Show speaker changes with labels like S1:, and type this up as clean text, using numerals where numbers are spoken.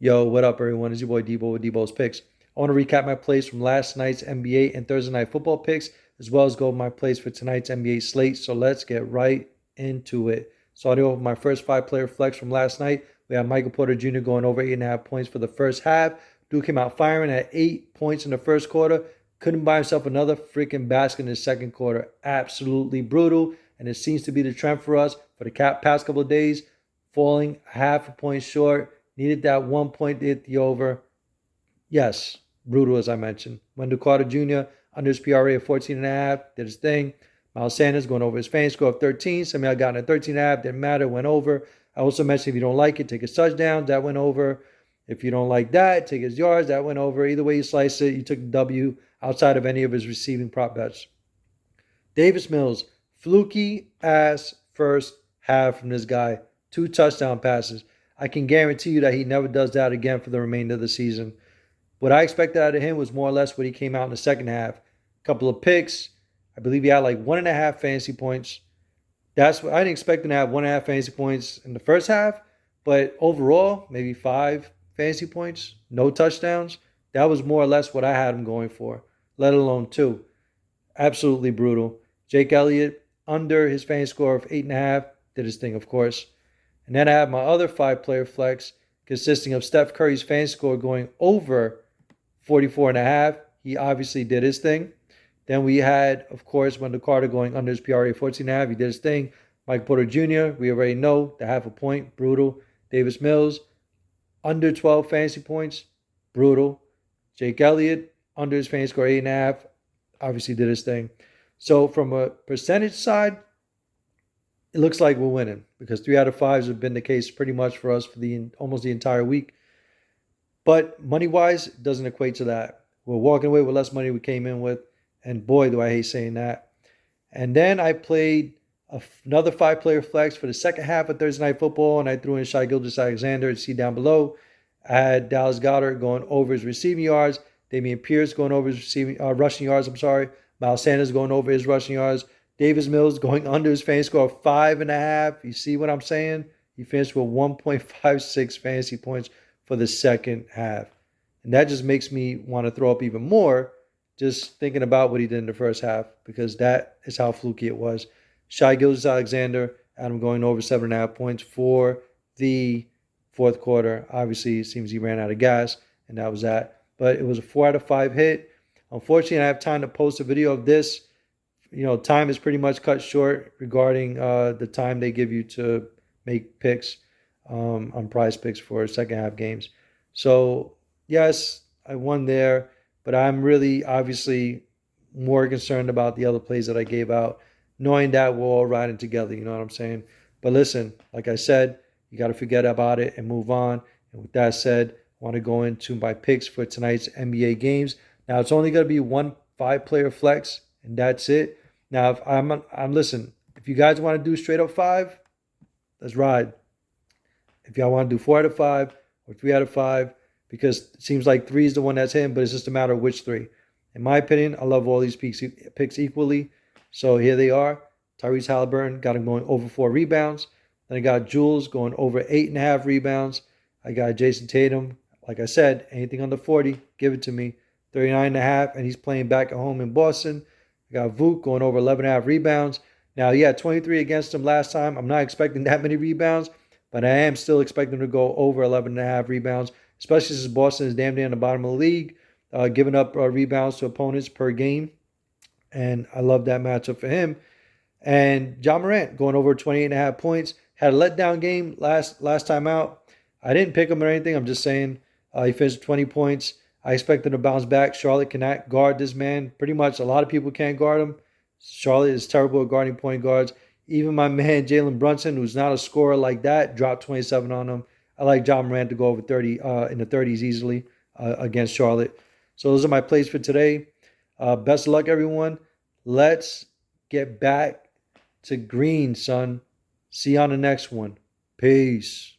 S1: Yo, what up, everyone? It's your boy Debo with Debo's Picks. I want to recap my plays from last night's NBA and Thursday night football picks, as well as go over my plays for tonight's NBA slate. So let's get right into it. Starting off with my first five-player flex from last night, we have Michael Porter Jr. going over 8.5 points for the first half. Dude came out firing at 8 points in the first quarter. Couldn't buy himself another freaking basket in the second quarter. Absolutely brutal. And it seems to be the trend for us for the past couple of days, falling half a point short. Needed that 1 point to hit the over. Yes, brutal as I mentioned. Wendell Carter Jr. under his PRA of 14.5, did his thing. Miles Sanders going over his fan score of 13. Samuel got in at 13.5, didn't matter, went over. I also mentioned if you don't like it, take his touchdown, that went over. If you don't like that, take his yards, that went over. Either way you slice it, you took the W outside of any of his receiving prop bets. Davis Mills, fluky ass first half from this guy. 2 touchdown passes. I can guarantee you that he never does that again for the remainder of the season. What I expected out of him was more or less what he came out in the second half. A couple of picks. I believe he had like 1.5 fantasy points. That's what I didn't expect him to have 1.5 fantasy points in the first half, but overall, maybe 5 fantasy points, no touchdowns. That was more or less what I had him going for, let alone 2. Absolutely brutal. Jake Elliott, under his fantasy score of 8.5, did his thing, of course. And then I have my other 5-player flex consisting of Steph Curry's fantasy score going over 44.5. He obviously did his thing. Then we had, of course, Wendell Carter going under his PRA of 14.5. He did his thing. Mike Porter Jr., we already know, the half a point, brutal. Davis Mills, under 12 fantasy points, brutal. Jake Elliott, under his fantasy score 8.5, obviously did his thing. So from a percentage side, it looks like we're winning because 3 out of 5s have been the case pretty much for us for almost the entire week. But money-wise, it doesn't equate to that. We're walking away with less money we came in with, and boy, do I hate saying that. And then I played another 5-player flex for the second half of Thursday Night Football, and I threw in Shai Gilgeous-Alexander. You see down below, I had Dallas Goedert going over his receiving yards, Dameon Pierce going over his rushing yards. Miles Sanders going over his rushing yards. Davis Mills going under his fantasy score of 5.5. You see what I'm saying? He finished with 1.56 fantasy points for the second half. And that just makes me want to throw up even more just thinking about what he did in the first half because that is how fluky it was. Shai Gilgeous-Alexander, Adam going over 7.5 points for the fourth quarter. Obviously, it seems he ran out of gas, and that was that. But it was a 4 out of 5 hit. Unfortunately, I have time to post a video of this. Time is pretty much cut short regarding the time they give you to make picks on Prizepicks for second half games. So, yes, I won there, but I'm really obviously more concerned about the other plays that I gave out, knowing that we're all riding together, you know what I'm saying? But listen, like I said, you got to forget about it and move on. And with that said, I want to go into my picks for tonight's NBA games. Now, it's only going to be one 5-player flex, and that's it. Now, if listen, if you guys want to do straight up 5, let's ride. If y'all want to do 4 out of 5 or 3 out of 5, because it seems like 3 is the one that's him, but it's just a matter of which 3. In my opinion, I love all these picks equally. So here they are. Tyrese Halliburton got him going over 4 rebounds. Then I got Jules going over 8.5 rebounds. I got Jason Tatum. Like I said, anything under 40, give it to me. 39.5, and he's playing back at home in Boston. I got Vuk going over 11.5 rebounds. Now, he had 23 against him last time. I'm not expecting that many rebounds, but I am still expecting him to go over 11.5 rebounds, especially since Boston is damn near in the bottom of the league, giving up rebounds to opponents per game. And I love that matchup for him. And John Morant going over 28.5 points. Had a letdown game last time out. I didn't pick him or anything. I'm just saying he finished 20 points. I expect him to bounce back. Charlotte cannot guard this man. Pretty much a lot of people can't guard him. Charlotte is terrible at guarding point guards. Even my man Jalen Brunson, who's not a scorer like that, dropped 27 on him. I like John Morant to go over 30 in the 30s easily against Charlotte. So those are my plays for today. Best of luck, everyone. Let's get back to green, son. See you on the next one. Peace.